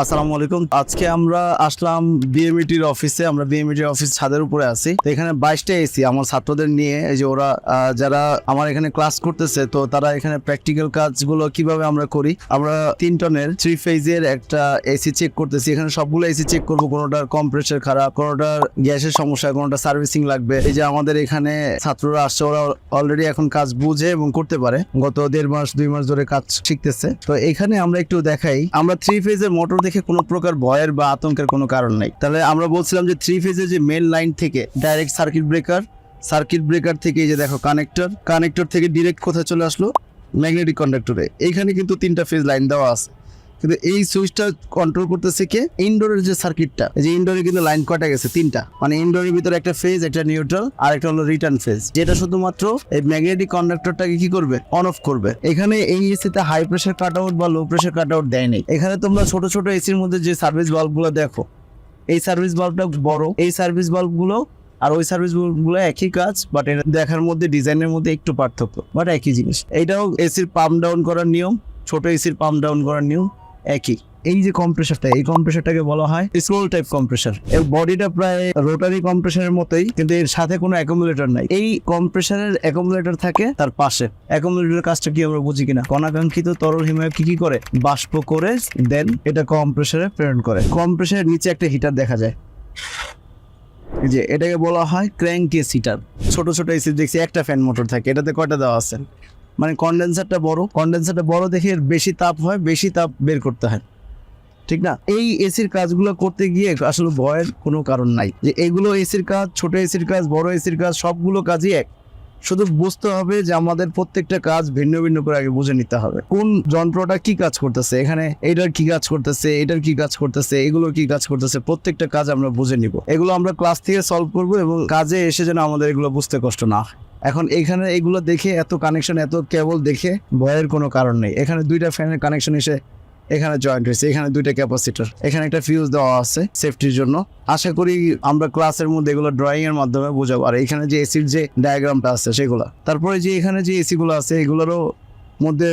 আসসালামু আলাইকুম। আজকে আমরা আসলাম বিএমইটির অফিসে। আমরা বিএমইটির অফিস ছাদের উপরে আছি। তো এখানে 22টা এসি আমার ছাত্রদের নিয়ে, এই যে ওরা যারা আমার এখানে ক্লাস করতেছে, তো তারা এখানে প্র্যাকটিক্যাল কাজগুলো কিভাবে আমরা করি। আমরা 3 টনের 3 ফেজের একটা এসি চেক করতেছি। এখানে সবগুলো এসি চেক করবো, কোনোটার কম্প্রেসার খারাপ, কোনোটার গ্যাসের সমস্যা, কোনোটা সার্ভিসিং লাগবে। এই যে আমাদের এখানে ছাত্ররা আসছে, ওরা অলরেডি এখন কাজ বুঝে এবং করতে পারে। গত 1.5 মাস 2 মাস ধরে কাজ শিখতেছে। তো এখানে আমরা একটু দেখাই, আমরা 3 ফেজের মোটর দেখে কোনো প্রকার ভয়ের বা আতঙ্কের কোনো কারণ নাই। তাহলে আমরা বলছিলাম যে 3 ফেজের যে মেন লাইন থেকে ডাইরেক্ট সার্কিট ব্রেকার থেকে এই যে দেখো কানেক্টর থেকে ডিরেক্ট কোথায় চলে আসলো, ম্যাগনেটিক কন্ডাক্টরে। এইখানে কিন্তু 3টা ফেজ লাইন দেওয়া আছে, কিন্তু এই সুইচটা কন্ট্রোল করতেছে কে? ইনডোরের যে সার্কিটটা, এই যে ইনডোরে কিন্তু লাইন কটা গেছে 3টা, মানে ইনডোরের ভিতরে একটা ফেজ, একটা নিউট্রাল, আর একটা হলো রিটার্ন ফেজ, যেটা শুধুমাত্র এই ম্যাগনেটিক কন্ডাক্টরটাকে কি করবে? অন অফ করবে। এখানে এই এসিতে হাই প্রেসার কাট আউট বা লো প্রেসার কাট আউট দেয় নেই। এখানে তোমরা ছোট ছোট এসির মধ্যে যে সার্ভিস বাল্বগুলো দেখো, এই সার্ভিস বাল্বটা বড়, এই সার্ভিস বাল্বগুলো আর ওই সার্ভিস বাল্বগুলো একই কাজ, বাট এটা দেখার মধ্যে ডিজাইনের মধ্যে একটু পার্থক্য, বাট একই জিনিস। এইটাও এসির পাম্প ডাউন করার নিয়ম, ছোট এসির পাম্প ডাউন করার নিয়ম একই। এই যে কম্প্রেসারটা, এই কম্প্রেসারটাকে বলা হয় স্ক্রোল টাইপ কম্প্রেসার। এর বডিটা প্রায় রোটারি কম্প্রেসারের মতোই, কিন্তু এর সাথে কোনো অ্যাকুমুলেটর নাই। এই কম্প্রেসারের অ্যাকুমুলেটর থাকে তার পাশে। অ্যাকুমুলেটরের কাজটা কি আমরা বুঝি কিনা? অনাকাঙ্ক্ষিত তরল হিমবাহ কি করে? বাষ্প করে দেন এটা কম্প্রেসারে প্রেরণ করে। কম্প্রেসারের নিচে একটা হিটার দেখা যায়, যে এটাকে বলা হয় ক্র্যাঙ্কেস হিটার। ছোট ছোট এসি দেখছি একটা ফ্যান মোটর থাকে, এটাতে কয়টা দেওয়া আছে? মানে কন্ডেন্সারটা বড় দেখে এর বেশি তাপ হয়, বেশি তাপ বের করতে হয়, ঠিক না? এই এসির কাজগুলো করতে গিয়ে আসলে ভয়ের কোনো কারণ নাই। যে এগুলো এসির কাজ, ছোট এসির কাজ, বড় এসির কাজ, সবগুলো কাজই এক। শুধু বুঝতে হবে যে আমাদের প্রত্যেকটা কাজ ভিন্ন ভিন্ন করে আগে বুঝে নিতে হবে। কোন যন্ত্রটা কি কাজ করতেছে, এখানে এটার কি কাজ করতেছে, এটার কি কাজ করতেছে, এগুলোর কি কাজ করতেছে, প্রত্যেকটা কাজ আমরা বুঝে নিব। এগুলো আমরা ক্লাস থেকে সলভ করব এবং কাজে এসে যেন আমাদের এগুলো বুঝতে কষ্ট না হয়। এখন এখানে এগুলো দেখে, এত কানেকশন, এত কেবল দেখে ভয়ের কোনো কারণ নেই। এখানে 2টা ফ্যানের কানেকশন এসে এখানে জয়েন্ট হয়েছে, এখানে 2টা ক্যাপাসিটর, এখানে একটা ফিউজ দেওয়া আছে সেফটির জন্য। আশা করি আমরা ক্লাসের মধ্যে এগুলো ড্রয়িং এর মাধ্যমে বোঝাবো। আর এখানে যে এসির যে ডায়াগ্রামটা আছে সেগুলো, তারপরে যে এখানে যে এসি গুলো আছে এগুলোরও মধ্যে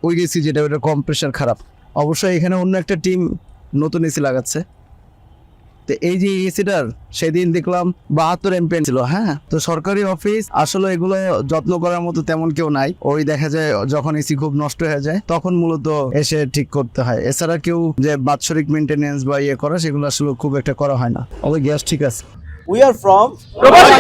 ওই এসি যেটা, ওটা কম্প্রেসার খারাপ। অবশ্যই এখানে অন্য একটা টিম নতুন এসি লাগাচ্ছে। তো এই যে এসিটার সেদিন দেখলাম 72 এমপিএন ছিল। হ্যাঁ, তো সরকারি অফিস আসলে এগুলো যত্ন করার মতো তেমন কেউ নাই। ওই দেখা যায় যখন এসি খুব নষ্ট হয়ে যায় তখন মূলত এসে ঠিক করতে হয়। এছাড়া কেউ যে বাৎসরিক মেনটেনেন্স বা ইয়ে করা, সেগুলো আসলে খুব একটা করা হয় না। ওই গ্যাস ঠিক আছে। We are from Probation